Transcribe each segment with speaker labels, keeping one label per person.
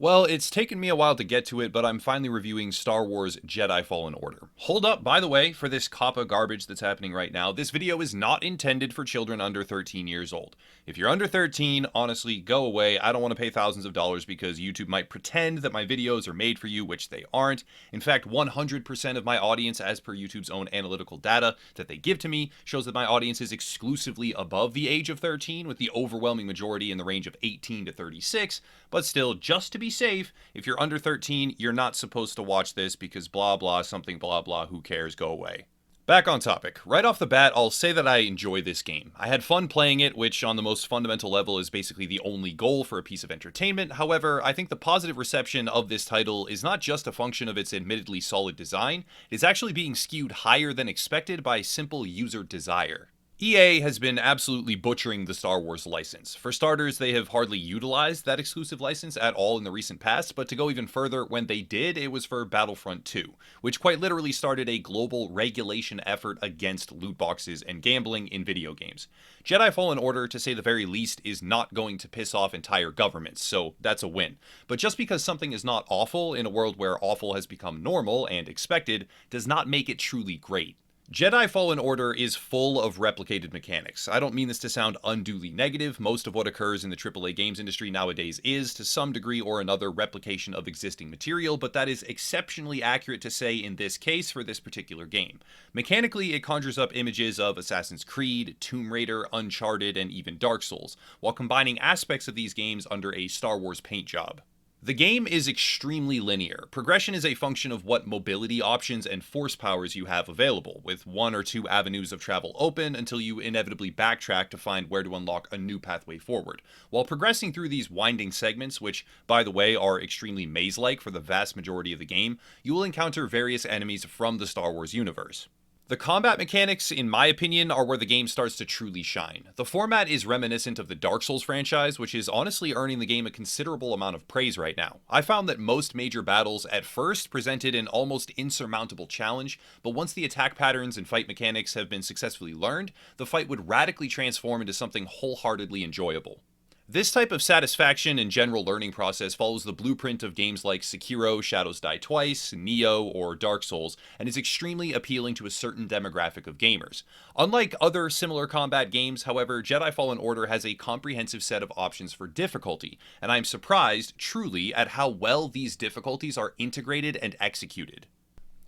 Speaker 1: Well, it's taken me a while to get to it, but I'm finally reviewing Star Wars Jedi Fallen Order. Hold up, by the way, for this COPPA garbage that's happening right now, this video is not intended for children under 13 years old. If you're under 13, honestly, go away. I don't want to pay thousands of dollars because YouTube might pretend that my videos are made for you, which they aren't. In fact, 100% of my audience, as per YouTube's own analytical data that they give to me, shows that my audience is exclusively above the age of 13, with the overwhelming majority in the range of 18 to 36, but still, just to be safe, if you're under 13, you're not supposed to watch this because blah blah something blah blah, who cares, go away. Back on topic. Right off the bat, I'll say that I enjoy this game. I had fun playing it, which on the most fundamental level is basically the only goal for a piece of entertainment. However, I think the positive reception of this title is not just a function of its admittedly solid design, it is actually being skewed higher than expected by simple user desire. EA has been absolutely butchering the Star Wars license. For starters, they have hardly utilized that exclusive license at all in the recent past, but to go even further, when they did, it was for Battlefront 2, which quite literally started a global regulation effort against loot boxes and gambling in video games. Jedi Fallen Order, to say the very least, is not going to piss off entire governments, so that's a win. But just because something is not awful in a world where awful has become normal and expected, does not make it truly great. Jedi Fallen Order is full of replicated mechanics. I don't mean this to sound unduly negative. Most of what occurs in the AAA games industry nowadays is, to some degree or another, replication of existing material, but that is exceptionally accurate to say in this case for this particular game. Mechanically, it conjures up images of Assassin's Creed, Tomb Raider, Uncharted, and even Dark Souls, while combining aspects of these games under a Star Wars paint job. The game is extremely linear. Progression is a function of what mobility options and force powers you have available, with one or two avenues of travel open until you inevitably backtrack to find where to unlock a new pathway forward. While progressing through these winding segments, which, by the way, are extremely maze-like for the vast majority of the game, you will encounter various enemies from the Star Wars universe. The combat mechanics, in my opinion, are where the game starts to truly shine. The format is reminiscent of the Dark Souls franchise, which is honestly earning the game a considerable amount of praise right now. I found that most major battles at first presented an almost insurmountable challenge, but once the attack patterns and fight mechanics have been successfully learned, the fight would radically transform into something wholeheartedly enjoyable. This type of satisfaction and general learning process follows the blueprint of games like Sekiro, Shadows Die Twice, Nioh, or Dark Souls, and is extremely appealing to a certain demographic of gamers. Unlike other similar combat games, however, Jedi Fallen Order has a comprehensive set of options for difficulty, and I'm surprised, truly, at how well these difficulties are integrated and executed.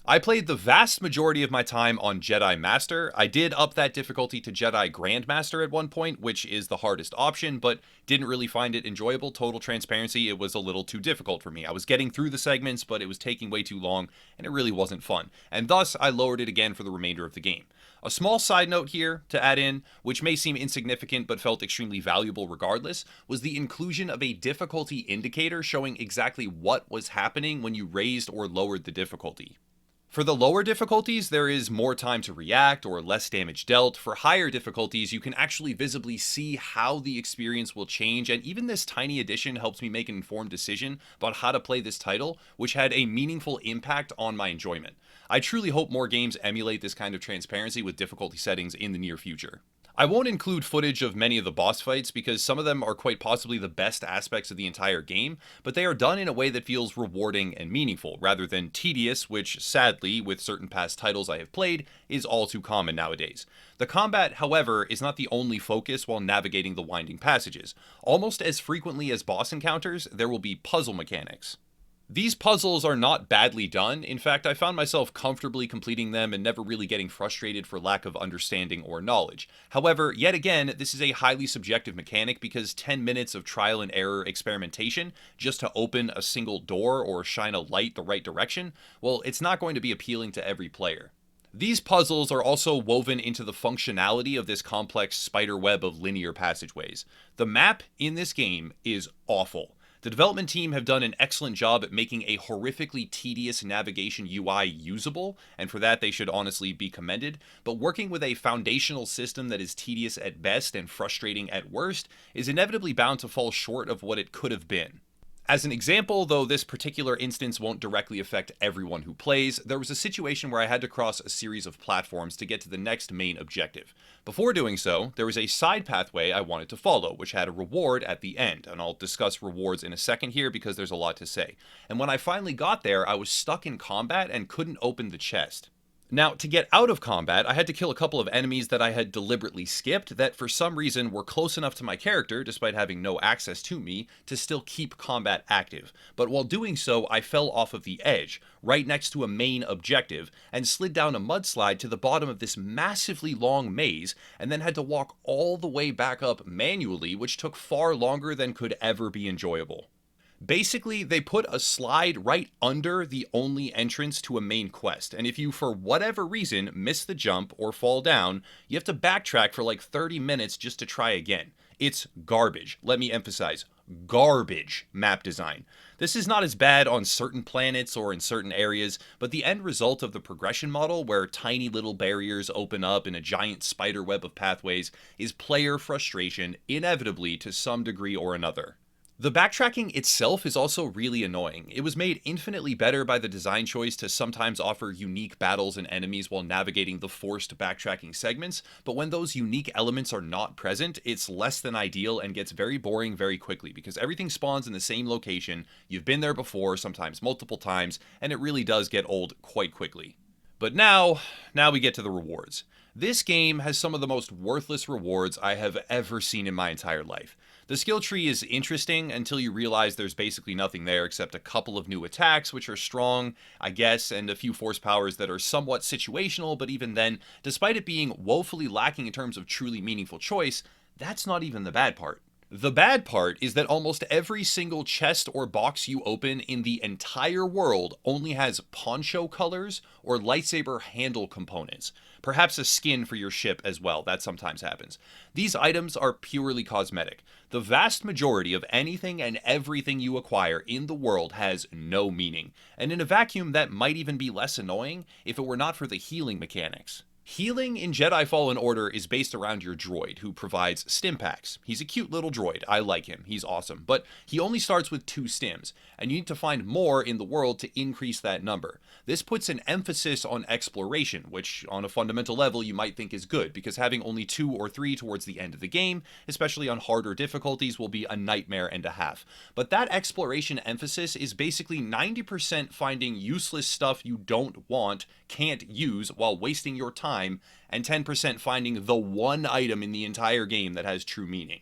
Speaker 1: I played the vast majority of my time on Jedi Master. I did up that difficulty to Jedi Grandmaster at one point, which is the hardest option, but didn't really find it enjoyable. Total transparency, it was a little too difficult for me. I was getting through the segments, but it was taking way too long, and it really wasn't fun. And thus, I lowered it again for the remainder of the game. A small side note here to add in, which may seem insignificant but felt extremely valuable regardless, was the inclusion of a difficulty indicator showing exactly what was happening when you raised or lowered the difficulty. For the lower difficulties, there is more time to react or less damage dealt. For higher difficulties, you can actually visibly see how the experience will change, and even this tiny addition helps me make an informed decision about how to play this title, which had a meaningful impact on my enjoyment. I truly hope more games emulate this kind of transparency with difficulty settings in the near future. I won't include footage of many of the boss fights because some of them are quite possibly the best aspects of the entire game, but they are done in a way that feels rewarding and meaningful, rather than tedious, which sadly, with certain past titles I have played, is all too common nowadays. The combat, however, is not the only focus while navigating the winding passages. Almost as frequently as boss encounters, there will be puzzle mechanics. These puzzles are not badly done. In fact, I found myself comfortably completing them and never really getting frustrated for lack of understanding or knowledge. However, yet again, this is a highly subjective mechanic because 10 minutes of trial and error experimentation just to open a single door or shine a light the right direction, well, it's not going to be appealing to every player. These puzzles are also woven into the functionality of this complex spider web of linear passageways. The map in this game is awful. The development team have done an excellent job at making a horrifically tedious navigation UI usable, and for that they should honestly be commended, but working with a foundational system that is tedious at best and frustrating at worst is inevitably bound to fall short of what it could have been. As an example, though this particular instance won't directly affect everyone who plays, there was a situation where I had to cross a series of platforms to get to the next main objective. Before doing so, there was a side pathway I wanted to follow, which had a reward at the end, and I'll discuss rewards in a second here because there's a lot to say. And when I finally got there, I was stuck in combat and couldn't open the chest. Now, to get out of combat, I had to kill a couple of enemies that I had deliberately skipped that for some reason were close enough to my character, despite having no access to me, to still keep combat active. But while doing so, I fell off of the edge, right next to a main objective, and slid down a mudslide to the bottom of this massively long maze, and then had to walk all the way back up manually, which took far longer than could ever be enjoyable. Basically, they put a slide right under the only entrance to a main quest, and if you, for whatever reason, miss the jump or fall down, you have to backtrack for like 30 minutes just to try again. It's garbage. Let me emphasize, garbage map design. This is not as bad on certain planets or in certain areas, but the end result of the progression model, where tiny little barriers open up in a giant spider web of pathways, is player frustration, inevitably to some degree or another. The backtracking itself is also really annoying. It was made infinitely better by the design choice to sometimes offer unique battles and enemies while navigating the forced backtracking segments, but when those unique elements are not present, it's less than ideal and gets very boring very quickly because everything spawns in the same location, you've been there before, sometimes multiple times, and it really does get old quite quickly. But now we get to the rewards. This game has some of the most worthless rewards I have ever seen in my entire life. The skill tree is interesting until you realize there's basically nothing there except a couple of new attacks, which are strong, I guess, and a few force powers that are somewhat situational, but even then, despite it being woefully lacking in terms of truly meaningful choice, that's not even the bad part. The bad part is that almost every single chest or box you open in the entire world only has poncho colors or lightsaber handle components. Perhaps a skin for your ship as well, that sometimes happens. These items are purely cosmetic. The vast majority of anything and everything you acquire in the world has no meaning, and in a vacuum that might even be less annoying if it were not for the healing mechanics. Healing in Jedi Fallen Order is based around your droid, who provides stim packs. He's a cute little droid, I like him, he's awesome, but he only starts with 2 stims, and you need to find more in the world to increase that number. This puts an emphasis on exploration, which on a fundamental level you might think is good, because having only 2 or 3 towards the end of the game, especially on harder difficulties, will be a nightmare and a half. But that exploration emphasis is basically 90% finding useless stuff you don't want, can't use, while wasting your time, and 10% finding the one item in the entire game that has true meaning.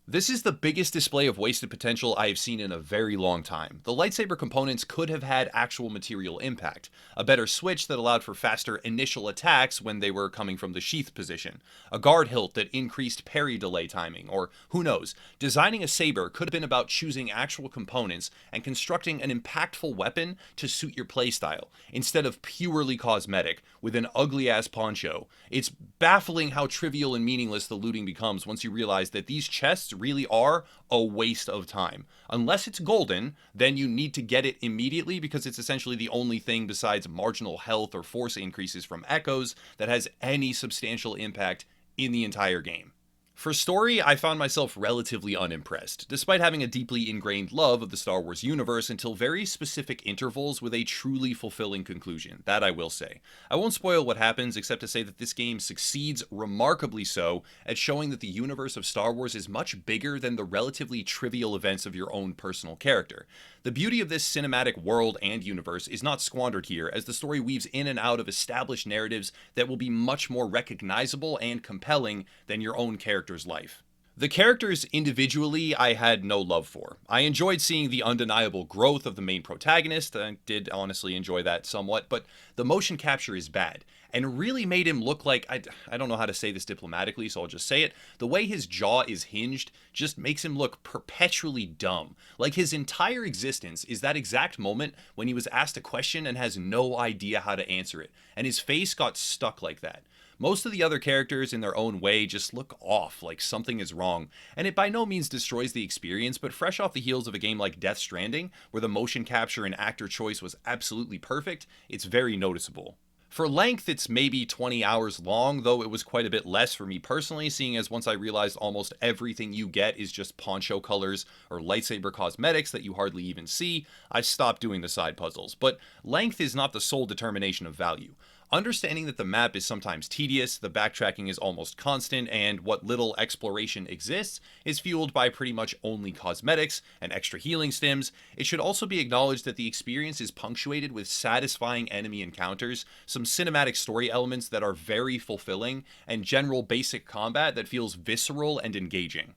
Speaker 1: This is the biggest display of wasted potential I have seen in a very long time. The lightsaber components could have had actual material impact. A better switch that allowed for faster initial attacks when they were coming from the sheath position. A guard hilt that increased parry delay timing, or who knows, designing a saber could have been about choosing actual components and constructing an impactful weapon to suit your playstyle, instead of purely cosmetic, with an ugly-ass poncho. It's baffling how trivial and meaningless the looting becomes once you realize that these chests really are a waste of time. Unless it's golden, then you need to get it immediately because it's essentially the only thing besides marginal health or force increases from echoes that has any substantial impact in the entire game. For story, I found myself relatively unimpressed, despite having a deeply ingrained love of the Star Wars universe until very specific intervals with a truly fulfilling conclusion, that I will say. I won't spoil what happens except to say that this game succeeds remarkably so at showing that the universe of Star Wars is much bigger than the relatively trivial events of your own personal character. The beauty of this cinematic world and universe is not squandered here, as the story weaves in and out of established narratives that will be much more recognizable and compelling than your own character's life. The characters individually I had no love for. I enjoyed seeing the undeniable growth of the main protagonist, I did honestly enjoy that somewhat, but the motion capture is bad, and really made him look like, I don't know how to say this diplomatically, so I'll just say it, the way his jaw is hinged just makes him look perpetually dumb. Like his entire existence is that exact moment when he was asked a question and has no idea how to answer it, and his face got stuck like that. Most of the other characters in their own way just look off, like something is wrong, and it by no means destroys the experience, but fresh off the heels of a game like Death Stranding, where the motion capture and actor choice was absolutely perfect, it's very noticeable. For length, it's maybe 20 hours long, though it was quite a bit less for me personally, seeing as once I realized almost everything you get is just poncho colors or lightsaber cosmetics that you hardly even see, I stopped doing the side puzzles. But length is not the sole determination of value. Understanding that the map is sometimes tedious, the backtracking is almost constant, and what little exploration exists is fueled by pretty much only cosmetics and extra healing stims, it should also be acknowledged that the experience is punctuated with satisfying enemy encounters, some cinematic story elements that are very fulfilling, and general basic combat that feels visceral and engaging.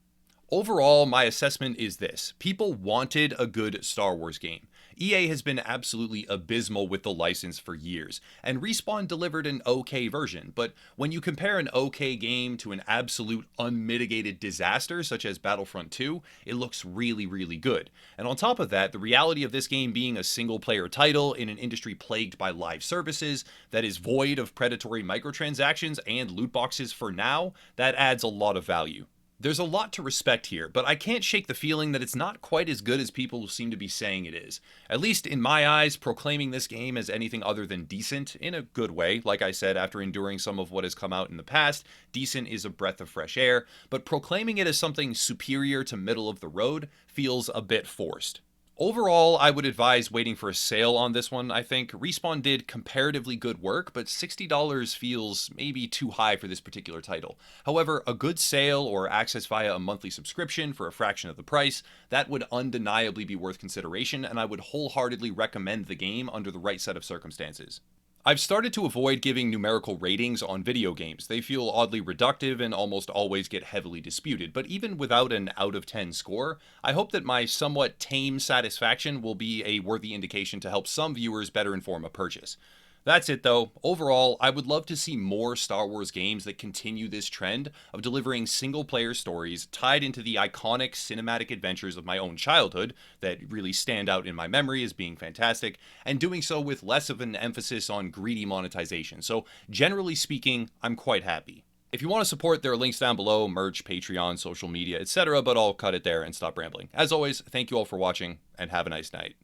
Speaker 1: Overall, my assessment is this. People wanted a good Star Wars game. EA has been absolutely abysmal with the license for years, and Respawn delivered an okay version, but when you compare an okay game to an absolute unmitigated disaster such as Battlefront 2, it looks really, really good. And on top of that, the reality of this game being a single-player title in an industry plagued by live services that is void of predatory microtransactions and loot boxes for now, that adds a lot of value. There's a lot to respect here, but I can't shake the feeling that it's not quite as good as people seem to be saying it is. At least in my eyes, proclaiming this game as anything other than decent, in a good way, like I said, after enduring some of what has come out in the past, decent is a breath of fresh air, but proclaiming it as something superior to middle of the road feels a bit forced. Overall, I would advise waiting for a sale on this one, I think. Respawn did comparatively good work, but $60 feels maybe too high for this particular title. However, a good sale or access via a monthly subscription for a fraction of the price, that would undeniably be worth consideration, and I would wholeheartedly recommend the game under the right set of circumstances. I've started to avoid giving numerical ratings on video games. They feel oddly reductive and almost always get heavily disputed, but even without an out of 10 score, I hope that my somewhat tame satisfaction will be a worthy indication to help some viewers better inform a purchase. That's it though. Overall, I would love to see more Star Wars games that continue this trend of delivering single-player stories tied into the iconic cinematic adventures of my own childhood that really stand out in my memory as being fantastic, and doing so with less of an emphasis on greedy monetization. So generally speaking, I'm quite happy. If you want to support, there are links down below, merch, Patreon, social media, etc., but I'll cut it there and stop rambling. As always, thank you all for watching, and have a nice night.